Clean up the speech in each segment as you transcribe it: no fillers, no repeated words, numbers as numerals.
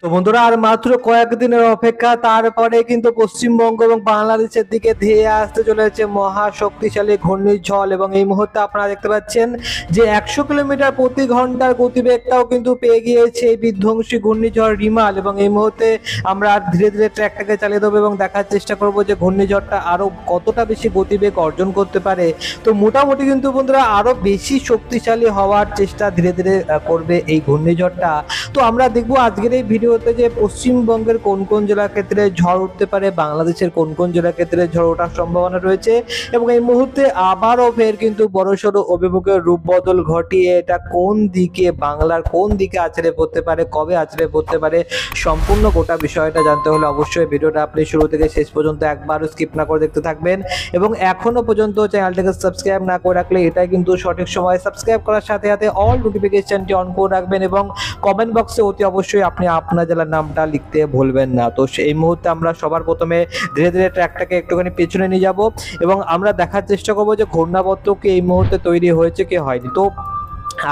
তো বন্ধুরা আর মাত্র কয়েকদিনের অপেক্ষা, তারপরে কিন্তু পশ্চিমবঙ্গ এবং বাংলাদেশের দিকে ধেয়ে আসতে চলেছে মহা শক্তিশালী ঘূর্ণিঝড়। এবং এই মুহূর্তে আপনারা দেখতে পাচ্ছেন যে 100 কিলোমিটার প্রতি ঘন্টার গতিবেগটাও কিন্তু পেয়ে গিয়েছে এই বিধ্বংসী ঘূর্ণিঝড় রিমাল। এবং এই মুহূর্তে আমরা ধীরে ধীরে ট্র্যাকটাকে চালিয়ে দেবো এবং দেখার চেষ্টা করব যে ঘূর্ণিঝড়টা আরো কতটা বেশি গতিবেগ অর্জন করতে পারে। তো মোটামুটি কিন্তু বন্ধুরা আরো বেশি শক্তিশালী হওয়ার চেষ্টা ধীরে ধীরে করবে এই ঘূর্ণিঝড়টা। তো আমরা দেখবো আজকের এই ভিডিওতে যে পশ্চিমবঙ্গের কোন কোন জেলার ক্ষেত্রে ঝড় উঠতে পারে, বাংলাদেশের কোন কোন জেলার ক্ষেত্রে ঝড় ওঠার সম্ভাবনা রয়েছে, এবং এই মুহূর্তে আবারও ফের কিন্তু বড়সড় অভিমুখের রূপ বদল ঘটিয়ে এটা কোন দিকে, বাংলার কোন দিকে আছড়ে পড়তে পারে, কবে আছড়ে পড়তে পারে, সম্পূর্ণ গোটা বিষয়টা জানতে হলে অবশ্যই ভিডিওটা আপনি শুরু থেকে শেষ পর্যন্ত একবারও স্কিপ না করে দেখতে থাকবেন। এবং এখনো পর্যন্ত চ্যানেলটাকে সাবস্ক্রাইব না করে রাখলে এটাই কিন্তু সঠিক সময়, সাবস্ক্রাইব করার সাথে সাথে অল নোটিফিকেশনটি অন করে রাখবেন এবং কমেন্ট বক্সে অতি অবশ্যই আপনি আপনার জেলার নামটা লিখতে ভুলবেন না। তো এই মুহূর্তে আমরা সবার প্রথমে ধীরে ধীরে ট্র্যাকটাকে একটুখানি পেছনে নিয়ে যাব এবং আমরা দেখার চেষ্টা করবো যে ঘূর্ণাবর্ত কি এই মুহূর্তে তৈরি হয়েছে কি হয়নি। তো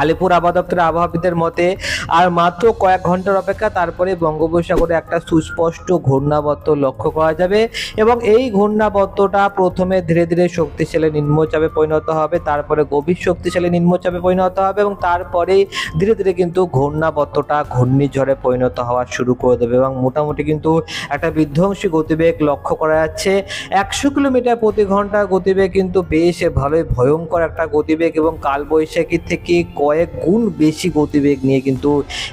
আলিপুর আবহাওয়া দপ্তরের আবহাওয়াবিদদের মতে আর মাত্র কয়েক ঘন্টার অপেক্ষা, তারপরে বঙ্গোপসাগরে একটা সুস্পষ্ট ঘূর্ণাবর্ত লক্ষ্য করা যাবে। এবং এই ঘূর্ণাবর্তটা প্রথমে ধীরে ধীরে শক্তিশালী নিম্নচাপে পরিণত হবে, তারপরে গভীর শক্তিশালী নিম্নচাপে পরিণত হবে এবং তারপরেই ধীরে ধীরে কিন্তু ঘূর্ণাবর্তটা ঘূর্ণিঝড়ে পরিণত হওয়া শুরু করে দেবে। এবং মোটামুটি কিন্তু একটা বিধ্বংসী গতিবেগ লক্ষ্য করা যাচ্ছে। 100 কিলোমিটার প্রতি ঘন্টা গতিবেগ কিন্তু বেশ ভালোই ভয়ঙ্কর একটা গতিবেগ এবং কালবৈশাখী থেকে কয়েক গুণ বেশি গতিবেগ নিয়ে কিন্তু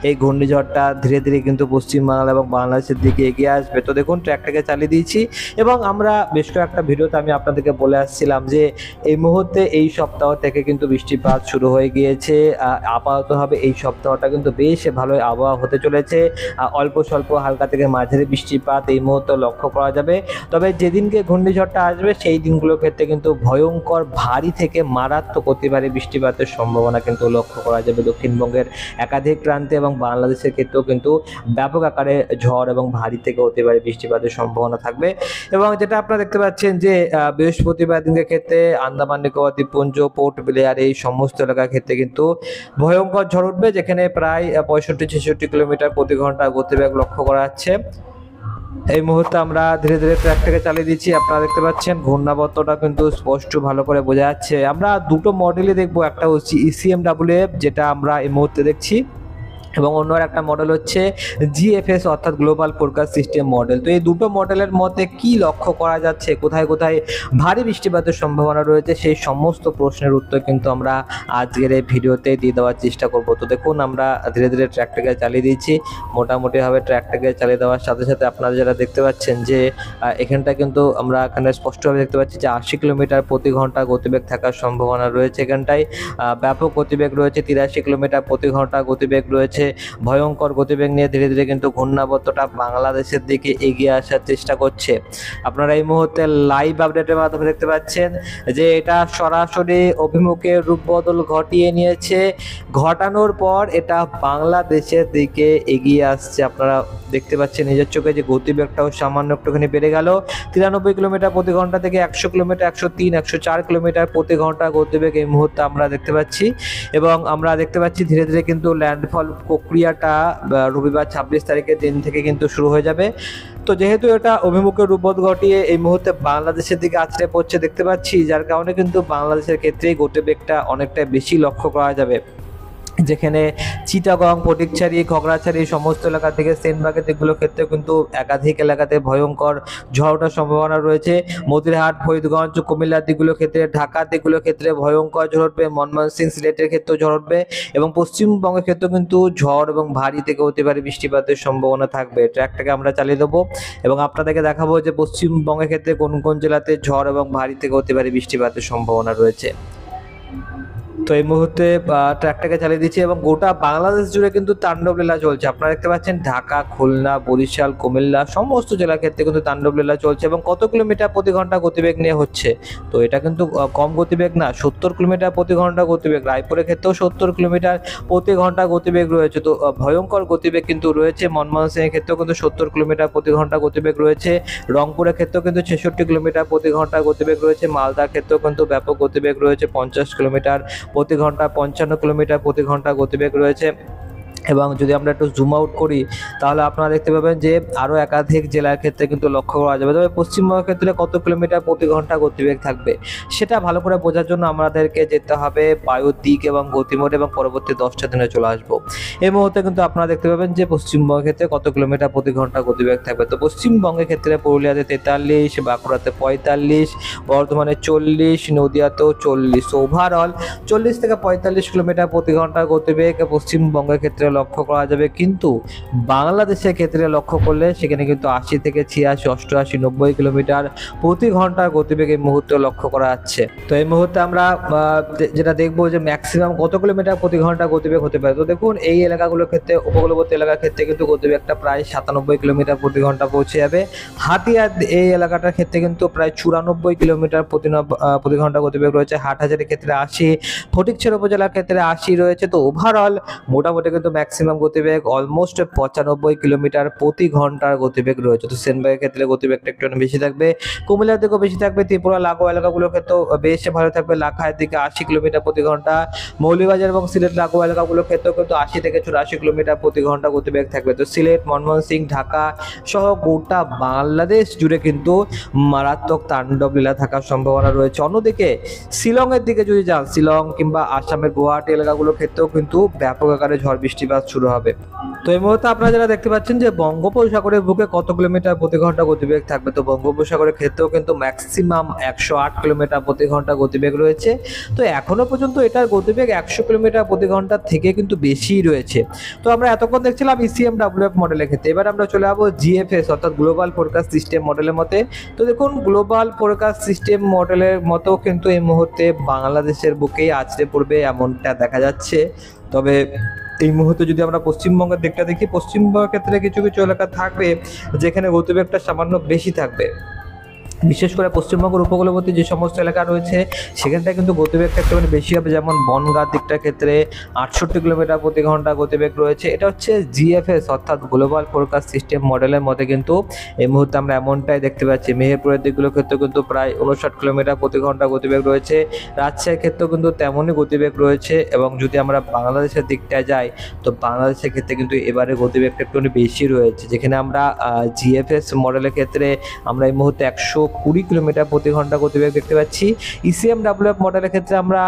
এই ঘূর্ণিঝড়টা ধীরে ধীরে কিন্তু পশ্চিমবাংলা এবং বাংলাদেশের দিকে এগিয়ে আসবে। তো দেখুন ট্র্যাকটাকে চালিয়ে দিয়েছি এবং আমরা বেশ কয়েকটা ভিডিওতে আমি আপনাদেরকে বলে আসছিলাম যে এই মুহূর্তে এই সপ্তাহ থেকে কিন্তু বৃষ্টিপাত শুরু হয়ে গিয়েছে। আপাতত হবে এই সপ্তাহটা কিন্তু বেশ ভালোই আবহাওয়া হতে চলেছে। অল্প স্বল্প হালকা থেকে মাঝারি বৃষ্টিপাত এই মুহূর্তে লক্ষ্য করা যাবে। তবে যেদিনকে ঘূর্ণিঝড়টা আসবে সেই দিনগুলোর ক্ষেত্রে কিন্তু ভয়ঙ্কর ভারী থেকে মারাত্মক অতি ভারী বৃষ্টিপাতের সম্ভাবনা কিন্তু লক্ষ্য করা যাবে দক্ষিণবঙ্গের একাধিক প্রান্তে এবং বাংলাদেশের ক্ষেত্রেও কিন্তু ব্যাপক আকারে ঝড় এবং ভারী থেকে অতি ভারী বৃষ্টিপাতের সম্ভাবনা থাকবে। এবং যেটা আপনারা দেখতে পাচ্ছেন যে বৃহস্পতিবার দিনের ক্ষেত্রে আন্দামান নিকোবর দ্বীপপুঞ্জ, পোর্ট ব্লেয়ার এই সমস্ত এলাকার ক্ষেত্রে কিন্তু ভয়ঙ্কর ঝড় উঠবে, যেখানে প্রায় 65-66 কিলোমিটার প্রতি ঘন্টা গতিবেগ লক্ষ্য করা যাচ্ছে। এই মুহূর্তে আমরা ধীরে ধীরে ট্র্যাকটাকে চালিয়ে দিচ্ছি। আপনারা দেখতে পাচ্ছেন ঘূর্ণাবর্তটা কিন্তু স্পষ্ট ভালো করে বোঝা যাচ্ছে। আমরা দুটো মডেলই দেখবো, একটা হচ্ছে ECMWF যেটা আমরা এই মুহূর্তে দেখছি এবং অন্য একটা মডেল হচ্ছে GFS অর্থাৎ গ্লোবাল ফোরকাস্ট সিস্টেম মডেল। তো এই দুটো মডেলের মধ্যে কি লক্ষ্য করা যাচ্ছে, কোথায় কোথায় ভারী বৃষ্টিপাতের সম্ভাবনা রয়েছে, সেই সমস্ত প্রশ্নের উত্তর কিন্তু আমরা আজকের এই ভিডিওতে দিয়ে দেওয়ার চেষ্টা করব। তো দেখুন আমরা ধীরে ধীরে ট্র্যাকটাকে চালিয়ে দিয়েছি। মোটামুটিভাবে ট্র্যাকটাকে চালিয়ে দেওয়ার সাথে সাথে আপনারা যারা দেখতে পাচ্ছেন যে এখানটা কিন্তু আমরা এখানে স্পষ্টভাবে দেখতে পাচ্ছি যে 80 কিলোমিটার প্রতি ঘন্টা গতিবেগ থাকার সম্ভাবনা রয়েছে। এখানটায় ব্যাপক গতিবেগ রয়েছে, 83 কিলোমিটার প্রতি ঘন্টা গতিবেগ রয়েছে। ভয়ঙ্কর গতিবেগ নিয়ে ধীরে ধীরে কিন্তু ঘূর্ণাবর্তটা বাংলাদেশের দিকে এগিয়ে আসার চেষ্টা করছে। আপনারা এই মুহূর্তে লাইভ আপডেটের মাধ্যমে দেখতে পাচ্ছেন যে এটা সরাসরি অভিমুখে রূপ বদল ঘটিয়ে নিয়েছে, ঘটানোর পর এটা বাংলাদেশের দিকে এগিয়ে আসছে। আপনারা দেখতে পাচ্ছেন নিজের চোখে যে গতিবেগটাও সামান্য একটুখানি বেড়ে গেল। 93 কিলোমিটার প্রতি ঘন্টা থেকে 100 কিলোমিটার, 103, 104 কিলোমিটার প্রতি ঘন্টা গতিবেগ এই মুহূর্তে আমরা দেখতে পাচ্ছি। এবং আমরা দেখতে পাচ্ছি ধীরে ধীরে কিন্তু ল্যান্ডফল প্রক্রিয়াটা রবিবার 26 তারিখের দিন থেকে কিন্তু শুরু হয়ে যাবে। তো যেহেতু এটা অভিমুখের রূপবদল ঘটিয়ে এই মুহূর্তে বাংলাদেশের দিকে আছড়ে পড়ছে দেখতে পাচ্ছি, যার কারণে কিন্তু বাংলাদেশের ক্ষেত্রেই গতিবেগটা অনেকটা বেশি লক্ষ্য করা যাবে। যেখানে চিটাগং, ফটিকছড়ি, খগড়াছড়ি সমস্ত এলাকা থেকে সেনবাগের দিকগুলোর ক্ষেত্রে কিন্তু একাধিক এলাকাতে ভয়ঙ্কর ঝড় ওঠার সম্ভাবনা রয়েছে। মতিরহাট, ফরিদগঞ্জ, কুমিল্লার দিকগুলোর ক্ষেত্রে, ঢাকার দিকগুলোর ক্ষেত্রে ভয়ঙ্কর ঝড় উঠবে। ময়মনসিংহ, সিলেটের ক্ষেত্রেও ঝড় উঠবে এবং পশ্চিমবঙ্গের ক্ষেত্রেও কিন্তু ঝড় এবং ভারী থেকে অতি ভারী বৃষ্টিপাতের সম্ভাবনা থাকবে। ট্র্যাকটাকে আমরা চালিয়ে দেবো এবং আপনাদেরকে দেখাবো যে পশ্চিমবঙ্গের ক্ষেত্রে কোন কোন জেলাতে ঝড় এবং ভারী থেকে অতি ভারী বৃষ্টিপাতের সম্ভাবনা রয়েছে। তো এই মুহূর্তে ট্র্যাকটাকে চালিয়ে দিচ্ছি এবং গোটা বাংলাদেশ জুড়ে কিন্তু তাণ্ডব লীলা চলছে। আপনারা দেখতে পাচ্ছেন ঢাকা, খুলনা, বরিশাল, কুমিল্লা সমস্ত জেলার ক্ষেত্রে কিন্তু তাণ্ডব লীলা চলছে। এবং কত কিলোমিটার প্রতি ঘন্টা গতিবেগ নিয়ে হচ্ছে, তো এটা কিন্তু কম গতিবেগ না, 70 কিলোমিটার প্রতি ঘন্টা গতিবেগ। রায়পুরের ক্ষেত্রেও 70 কিলোমিটার প্রতি ঘন্টা গতিবেগ রয়েছে। তো ভয়ঙ্কর গতিবেগ কিন্তু রয়েছে। ময়মনসিংহের ক্ষেত্রেও কিন্তু 70 কিলোমিটার প্রতি ঘন্টা গতিবেগ রয়েছে। রংপুরের ক্ষেত্রেও কিন্তু 66 কিলোমিটার প্রতি ঘন্টা গতিবেগ রয়েছে। মালদার ক্ষেত্রেও কিন্তু ব্যাপক গতিবেগ রয়েছে, 50 কিলোমিটার প্রতি ঘন্টা, 55 কিলোমিটার প্রতি ঘন্টা গতিবেগ রয়েছে। এবং যদি আমরা একটু জুম আউট করি তাহলে আপনারা দেখতে পাবেন যে আরও একাধিক জেলার ক্ষেত্রে কিন্তু লক্ষ্য করা যাবে। তবে পশ্চিমবঙ্গের ক্ষেত্রে কত কিলোমিটার প্রতি ঘন্টা গতিবেগ থাকবে সেটা ভালো করে বোঝার জন্য আমাদেরকে যেতে হবে বায়ুর দিক এবং গতিমোড, এবং পরবর্তী 10টা দিনে চলে আসবো। এই মুহূর্তে কিন্তু আপনারা দেখতে পাবেন যে পশ্চিমবঙ্গের ক্ষেত্রে কত কিলোমিটার প্রতি ঘন্টা গতিবেগ থাকবে। তো পশ্চিমবঙ্গের ক্ষেত্রে পুরুলিয়াতে 43, বাঁকুড়াতে 45, বর্ধমানে 40, নদিয়াতেও 40। ওভারঅল 40 থেকে 45 কিলোমিটার প্রতি ঘন্টা গতিবেগ পশ্চিমবঙ্গের ক্ষেত্রে লক্ষ্য করা যাবে। কিন্তু বাংলাদেশের ক্ষেত্রে লক্ষ্য করলে সেখানে কিন্তু 80 থেকে 86, 88, 90 কিলোমিটার প্রতি ঘন্টার গতিবেগ এই মুহূর্তে লক্ষ্য করা যাচ্ছে। তো এই মুহূর্তে আমরা যেটা দেখবো যে ম্যাক্সিমাম কত কিলোমিটার প্রতি ঘন্টা গতিবেগ হতে পারে। তো দেখুন এই এলাকাগুলোর ক্ষেত্রে, উপকূলবর্তী এলাকার ক্ষেত্রে কিন্তু গতিবেগটা প্রায় 97 কিলোমিটার প্রতি ঘন্টা পৌঁছে যাবে। হাতিয়ার এই এলাকাটার ক্ষেত্রে কিন্তু প্রায় 94 কিলোমিটার প্রতি ঘন্টা গতিবেগ রয়েছে। হাটহাজারীর ক্ষেত্রে 80, ফটিকছড়ি উপজেলার ক্ষেত্রে 80 রয়েছে। তো ওভারঅল মোটামুটি কিন্তু ম্যাক্সিমাম গতিবেগ অলমোস্ট 95 কিলোমিটার প্রতি ঘন্টার গতিবেগ রয়েছে। তো সেনবাগের ক্ষেত্রে গতিবেগটা একটু বেশি থাকবে, কুমিল্লার দিকেও বেশি থাকবে, ত্রিপুরা লাগোয়া এলাকাগুলোর ক্ষেত্রেও বেশ ভালো থাকবে। লাখায়ের দিকে 80 কিলোমিটার প্রতি ঘন্টা, মৌলভীবাজার এবং সিলেট লাগোয়া এলাকাগুলোর ক্ষেত্রেও কিন্তু 80 থেকে 84 কিলোমিটার প্রতি ঘন্টা গতিবেগ থাকবে। তো সিলেট, ময়মনসিংহ, ঢাকা সহ গোটা বাংলাদেশ জুড়ে কিন্তু মারাত্মক তাণ্ডব লীলা থাকার সম্ভাবনা রয়েছে। অন্যদিকে শিলংয়ের দিকে যদি যান, শিলং কিংবা আসামের গুয়াহাটি এলাকাগুলোর ক্ষেত্রেও কিন্তু ব্যাপক আকারে ঝড় বৃষ্টিপাত শুরু হবে। তো এই মুহূর্তে আপনারা যারা দেখতে পাচ্ছেন যে বঙ্গোপসাগরের বুকে কত কিলোমিটার প্রতি ঘন্টা গতিবেগ থাকবে। তো বঙ্গোপসাগরের ক্ষেত্রেও কিন্তু ম্যাক্সিমাম 108 কিলোমিটার প্রতি ঘন্টা গতিবেগ রয়েছে। তো এখনো পর্যন্ত এটার গতিবেগ 100 কিলোমিটার প্রতি ঘন্টা থেকে কিন্তু বেশিই রয়েছে। তো আমরা এতক্ষণ দেখছিলাম ECMWF মডেলের ক্ষেত্রে, এবার আমরা চলে যাবো GFS অর্থাৎ গ্লোবাল ফোরকাস্ট সিস্টেম মডেলের মতে। তো দেখুন গ্লোবাল ফোরকাস্ট সিস্টেম মডেলের মতো কিন্তু এই মুহূর্তে বাংলাদেশের বুকেই আছড়ে পড়বে এমনটা দেখা যাচ্ছে। তবে এই মুহূর্তে যদি আমরা পশ্চিমবঙ্গের দিকটা দেখি, পশ্চিমবঙ্গের ক্ষেত্রে কিছু কিছু এলাকা থাকবে যেখানে গতিবেগটা সামান্য বেশি থাকবে। বিশেষ করে পশ্চিমবঙ্গের উপকূলবর্তী যে সমস্ত এলাকা রয়েছে সেখানটায় কিন্তু গতিবেগটা একটু বেশি হবে। যেমন বনগাঁ দিকটার ক্ষেত্রে 68 কিলোমিটার প্রতি ঘন্টা গতিবেগ রয়েছে। এটা হচ্ছে GFS অর্থাৎ গ্লোবাল ফোরকাস্ট সিস্টেম মডেলের মধ্যে কিন্তু এই মুহূর্তে আমরা এমনটাই দেখতে পাচ্ছি। মেহেরপুরের দিকগুলোর ক্ষেত্রে কিন্তু প্রায় 59 কিলোমিটার প্রতি ঘন্টা গতিবেগ রয়েছে। রাজশাহীর ক্ষেত্রেও কিন্তু তেমনই গতিবেগ রয়েছে। এবং যদি আমরা বাংলাদেশের দিকটায় যাই তো বাংলাদেশের ক্ষেত্রে কিন্তু এবারে গতিবেগটা একটু বেশি রয়েছে, যেখানে আমরা GFS মডেলের ক্ষেত্রে আমরা এই মুহূর্তে 120 কিলোমিটার প্রতি ঘন্টা গতিবেগ দেখতে পাচ্ছি। ECMWF মডেলের ক্ষেত্রে আমরা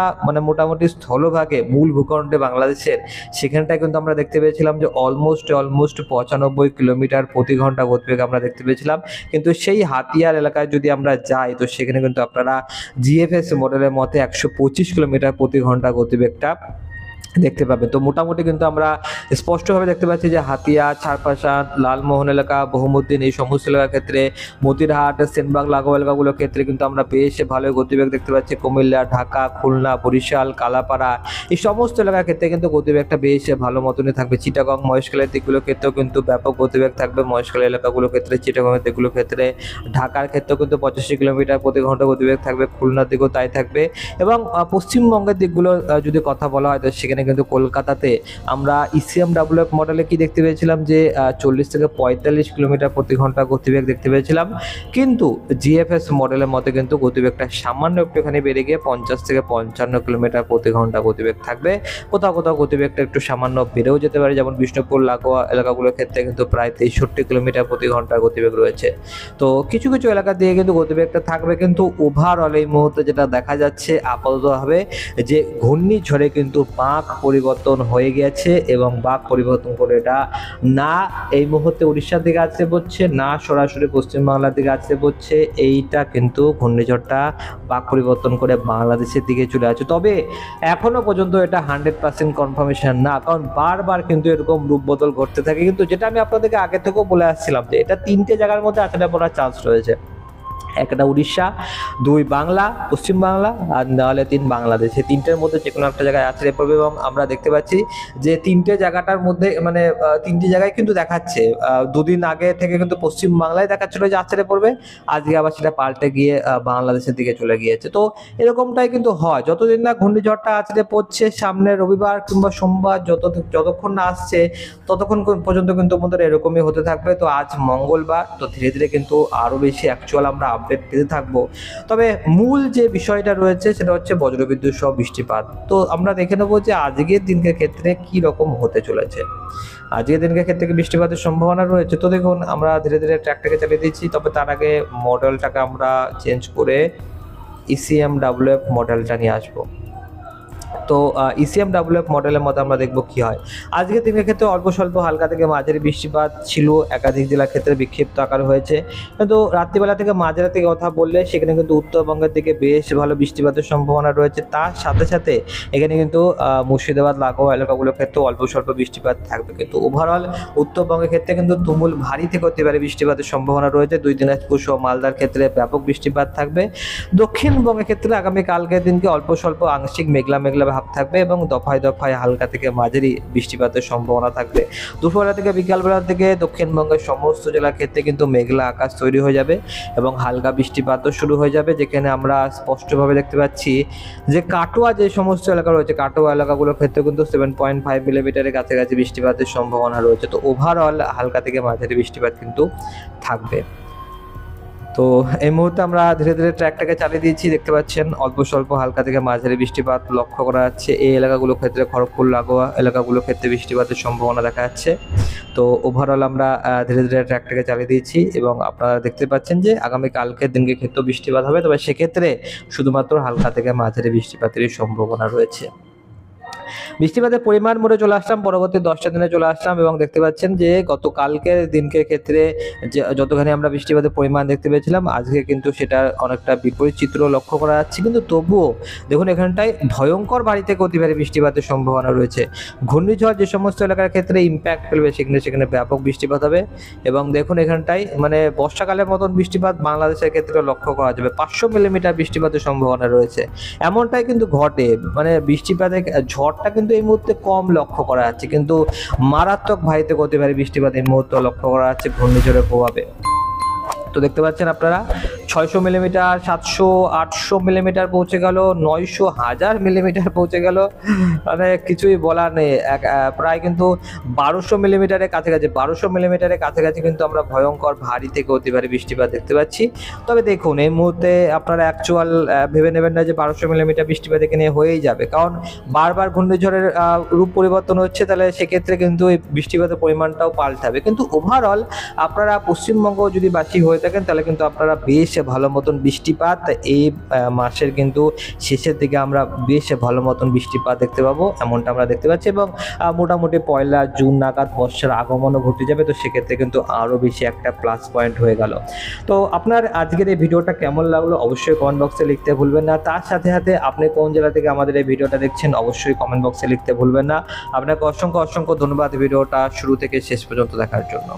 মোটামুটি স্থলভাগে মূল ভূখণ্ডে বাংলাদেশের সেখানটায় কিন্তু আমরা দেখতে পেয়েছিলাম যে অলমোস্ট 95 কিলোমিটার প্রতি ঘন্টা গতিবেগ আমরা দেখতে পেয়েছিলাম। কিন্তু সেই হাতিয়ার এলাকায় যদি আমরা যাই তো সেখানে কিন্তু আপনারা GFS মডেলের মতে 125 কিলোমিটার প্রতি ঘন্টা গতিবেগটা দেখতে পাবে। তো মোটামুটি কিন্তু আমরা স্পষ্টভাবে দেখতে পাচ্ছি যে হাতিয়া, ছারপাশান, লালমোহন এলাকা, বহুমুদ্দিন এই সমস্ত এলাকার ক্ষেত্রে, মতিরহাট, সেনবাগ লাগোয়া এলাকাগুলোর ক্ষেত্রে কিন্তু আমরা বেশ ভালো গতিবেগ দেখতে পাচ্ছি। কুমিল্লা, ঢাকা, খুলনা, বরিশাল, কালাপাড়া এই সমস্ত এলাকার ক্ষেত্রে কিন্তু গতিবেগটা বেশ ভালো মতনই থাকবে। চিটাগং, মহেশখালীর দিকগুলোর ক্ষেত্রেও কিন্তু ব্যাপক গতিবেগ থাকবে। মহেশখালী এলাকাগুলোর ক্ষেত্রে, চিটাগংয়ের দিকগুলোর ক্ষেত্রে, ঢাকার ক্ষেত্রেও কিন্তু 85 কিলোমিটার প্রতি ঘন্টা গতিবেগ থাকবে। খুলনার দিকেও তাই থাকবে। এবং পশ্চিমবঙ্গের দিকগুলো যদি কথা বলা হয় তো সেখানে কিন্তু কলকাতাতে আমরা ECMWF মডেলে কি দেখতে পেয়েছিলাম যে 40 থেকে 45 কিলোমিটার প্রতি ঘন্টা গতিবেগ দেখতে পেয়েছিলাম। কিন্তু GFS মডেলের মতে কিন্তু গতিবেগটা সামান্য একটুখানি বেড়ে গিয়ে 50 থেকে 55 কিলোমিটার প্রতি ঘন্টা গতিবেগ থাকবে। কোথাও কোথাও গতিবেগটা একটু সামান্য বেড়েও যেতে পারে, যেমন বিষ্ণুপুর লাগোয়া এলাকাগুলোর ক্ষেত্রে কিন্তু প্রায় 63 কিলোমিটার প্রতি ঘন্টা গতিবেগ রয়েছে। তো কিছু কিছু এলাকা দিয়ে কিন্তু গতিবেগটা থাকবে। কিন্তু ওভারঅল এই মুহূর্তে যেটা দেখা যাচ্ছে আপাততভাবে যে ঘূর্ণিঝড়ে কিন্তু বাঁক পরিবর্তন হয়ে গেছে, এবং বাঁক পরিবর্তন করে এটা না এই মুহূর্তে উড়িষ্যার দিকে আসতে পড়ছে, না সরাসরি পশ্চিমবাংলার দিকে আসতে পড়ছে। এইটা কিন্তু ঘূর্ণিঝড়টা বাঁক পরিবর্তন করে বাংলাদেশের দিকে চলে আসছে। তবে এখনো পর্যন্ত এটা 100% কনফার্মেশন না, কারণ বারবার কিন্তু এরকম রূপ বদল ঘটতে থাকে। কিন্তু যেটা আমি আপনাদেরকে আগে থেকেও বলে আসছিলাম যে এটা 3টে জায়গার মধ্যে আছড়ে পড়ার চান্স রয়েছে। একটা উড়িষ্যা, 2 বাংলা, পশ্চিম বাংলা, আর নাহলে 3 বাংলাদেশ। এই 3টের মধ্যে যে কোনো একটা জায়গায় আছড়ে পড়বে। এবং আমরা দেখতে পাচ্ছি যে 3টে জায়গাটার মধ্যে 3টে জায়গায় কিন্তু দেখাচ্ছে। 2 দিন আগে থেকে কিন্তু পশ্চিম বাংলায় দেখাচ্ছিল যে আছড়ে পড়বে, আজকে আবার সেটা পাল্টে গিয়ে বাংলাদেশের দিকে চলে গিয়েছে। তো এরকমটাই কিন্তু হয় যতদিন না ঘূর্ণিঝড়টা আছড়ে পড়ছে। সামনে রবিবার কিংবা সোমবার যতক্ষণ না আসছে ততক্ষণ পর্যন্ত কিন্তু আমাদের এরকমই হতে থাকবে। তো আজ মঙ্গলবার, তো ধীরে ধীরে কিন্তু আরো বেশি অ্যাকচুয়াল আমরা আপডেট পেতে থাকবো। তবে মূল যে বিষয়টা রয়েছে সেটা হচ্ছে বজ্রবিদ্যুৎ সহ বৃষ্টিপাত। তো আমরা দেখে নেবো যে আজকের দিনকের ক্ষেত্রে কি রকম হতে চলেছে। আজকের দিনকের ক্ষেত্রে কি বৃষ্টিপাতের সম্ভাবনা রয়েছে? তো দেখুন আমরা ধীরে ধীরে ট্র্যাকটাকে চালিয়ে দিচ্ছি, তবে তার আগে মডেলটাকে আমরা চেঞ্জ করে ECMWF মডেলটা নিয়ে আসবো। তো ECMWF মডেলের মধ্যে আমরা দেখবো কি হয়। আজকের দিনের ক্ষেত্রে অল্প স্বল্প হালকা থেকে মাঝারি বৃষ্টিপাত ছিল, একাধিক জেলার ক্ষেত্রে বিক্ষিপ্ত আকার হয়েছে। কিন্তু রাত্রিবেলা থেকে মাঝরাতের কথা বললে সেখানে কিন্তু উত্তরবঙ্গের দিকে বেশ ভালো বৃষ্টিপাতের সম্ভাবনা রয়েছে। তার সাথে সাথে এখানে কিন্তু মুর্শিদাবাদ লাগোয়া এলাকাগুলোর ক্ষেত্রে অল্প স্বল্প বৃষ্টিপাত থাকবে। কিন্তু ওভারঅল উত্তরবঙ্গের ক্ষেত্রে কিন্তু তুমুল ভারী থেকে অতি ভারী বৃষ্টিপাতের সম্ভাবনা রয়েছে। দুই দিনাজপুর সহ মালদার ক্ষেত্রে ব্যাপক বৃষ্টিপাত থাকবে। দক্ষিণবঙ্গের ক্ষেত্রে আগামী কালকের দিনকে অল্প স্বল্প আংশিক মেঘলা মেঘলা ভাব থাকবে এবং দফায় দফায় হালকা থেকে মাঝারি বৃষ্টিপাতের সম্ভাবনা থাকবে। দুপুরবেলা থেকে বিকালবেলার দিকে দক্ষিণবঙ্গের সমস্ত জেলার ক্ষেত্রে কিন্তু মেঘলা আকাশ তৈরি হয়ে যাবে এবং হালকা বৃষ্টিপাতও শুরু হয়ে যাবে, যেখানে আমরা স্পষ্টভাবে দেখতে পাচ্ছি যে কাটোয়া যে সমস্ত এলাকা রয়েছে, কাটোয়া এলাকাগুলোর ক্ষেত্রে কিন্তু 7.5 মিলিমিটারের কাছাকাছি বৃষ্টিপাতের সম্ভাবনা রয়েছে। তো ওভারঅল হালকা থেকে মাঝারি বৃষ্টিপাত কিন্তু থাকবে। তো এই মুহূর্তে আমরা ধীরে ধীরে ট্র্যাকটাকে চালিয়ে দিয়েছি, দেখতে পাচ্ছেন অল্প স্বল্প হালকা থেকে মাঝারি বৃষ্টিপাত লক্ষ্য করা যাচ্ছে। এই এলাকাগুলোর ক্ষেত্রে খড়গপুর লাগোয়া এলাকাগুলোর ক্ষেত্রে বৃষ্টিপাতের সম্ভাবনা দেখা যাচ্ছে। তো ওভারঅল আমরা ধীরে ধীরে ট্র্যাকটাকে চালিয়ে দিয়েছি এবং আপনারা দেখতে পাচ্ছেন যে আগামী কালকের দিনকে ক্ষেত্রেও বৃষ্টিপাত হবে, তবে সেক্ষেত্রে শুধুমাত্র হালকা থেকে মাঝারি বৃষ্টিপাতেরই সম্ভাবনা রয়েছে। বৃষ্টিপাতের পরিমাণ মোড়ে চলে আসলাম, পরবর্তী 10টা দিনে চলে আসলাম এবং দেখতে পাচ্ছেন যে গতকালকের দিনকে ক্ষেত্রে যতখানি আমরা বৃষ্টিপাতের পরিমাণ দেখতে পেয়েছিলাম আজকে কিন্তু সেটা অনেকটা বিপরীত চিত্র লক্ষ্য করা যাচ্ছে। কিন্তু তবুও দেখুন এখানটায় ভয়ঙ্কর ভারী থেকে অতি ভারী বৃষ্টিপাতের সম্ভাবনা রয়েছে। ঘূর্ণিঝড় যে সমস্ত এলাকার ক্ষেত্রে ইম্প্যাক্ট ফেলবে সেখানে ব্যাপক বৃষ্টিপাত হবে এবং দেখুন এখানটায় মানে বর্ষাকালের মতন বৃষ্টিপাত বাংলাদেশের ক্ষেত্রে লক্ষ্য করা যাবে। 500 মিলিমিটার বৃষ্টিপাতের সম্ভাবনা রয়েছে, এমনটাই কিন্তু ঘটে। মানে বৃষ্টিপাতের ঝড়টা কিন্তু এই মুহূর্তে কম লক্ষ্য করা যাচ্ছে, কিন্তু মারাত্মক ভারী থেকে অতি ভারী বৃষ্টিপাত এই মুহূর্তে লক্ষ্য করা যাচ্ছে ঘূর্ণিঝড়ের প্রভাবে। তো দেখতে পাচ্ছেন আপনারা 600 মিলিমিটার, 700, 800 মিলিমিটার পৌঁছে গেল, 900, 1000 মিলিমিটার পৌঁছে গেল, মানে কিছুই বলার নেই। প্রায় কিন্তু 1200 মিলিমিটারের কাছাকাছি 1200 মিলিমিটারের কাছাকাছি কিন্তু আমরা ভয়ঙ্কর ভারী থেকে অতি ভারী বৃষ্টিপাত দেখতে পাচ্ছি। তবে দেখুন এই মুহূর্তে আপনারা অ্যাকচুয়াল ভেবে নেবেন না যে 1200 মিলিমিটার বৃষ্টিপাত এখানে হয়েই যাবে, কারণ বারবার ঘূর্ণিঝড়ের রূপ পরিবর্তন হচ্ছে, তাহলে সেক্ষেত্রে কিন্তু এই বৃষ্টিপাতের পরিমাণটাও পাল্টাবে। কিন্তু ওভারঅল আপনারা পশ্চিমবঙ্গ যদি বাসী হয়ে থাকেন তাহলে কিন্তু আপনারা বেশ ভালো মতন বৃষ্টিপাত এই মাসের কিন্তু শেষের দিকে আমরা বেশ ভালো মতন বৃষ্টিপাত দেখতে পাবো, এমনটা আমরা দেখতে পাচ্ছি। এবং মোটামুটি 1 জুন নাগাদ বর্ষার আগমনও ঘটে যাবে, তো সেক্ষেত্রে কিন্তু আরও বেশি একটা প্লাস পয়েন্ট হয়ে গেল। তো আপনার আজকের এই ভিডিওটা কেমন লাগলো অবশ্যই কমেন্ট বক্সে লিখতে ভুলবেন না। তার সাথে সাথে আপনি কোন জেলা থেকে আমাদের এই ভিডিওটা দেখছেন অবশ্যই কমেন্ট বক্সে লিখতে ভুলবেন না। আপনাকে অসংখ্য অসংখ্য ধন্যবাদ ভিডিওটা শুরু থেকে শেষ পর্যন্ত দেখার জন্য।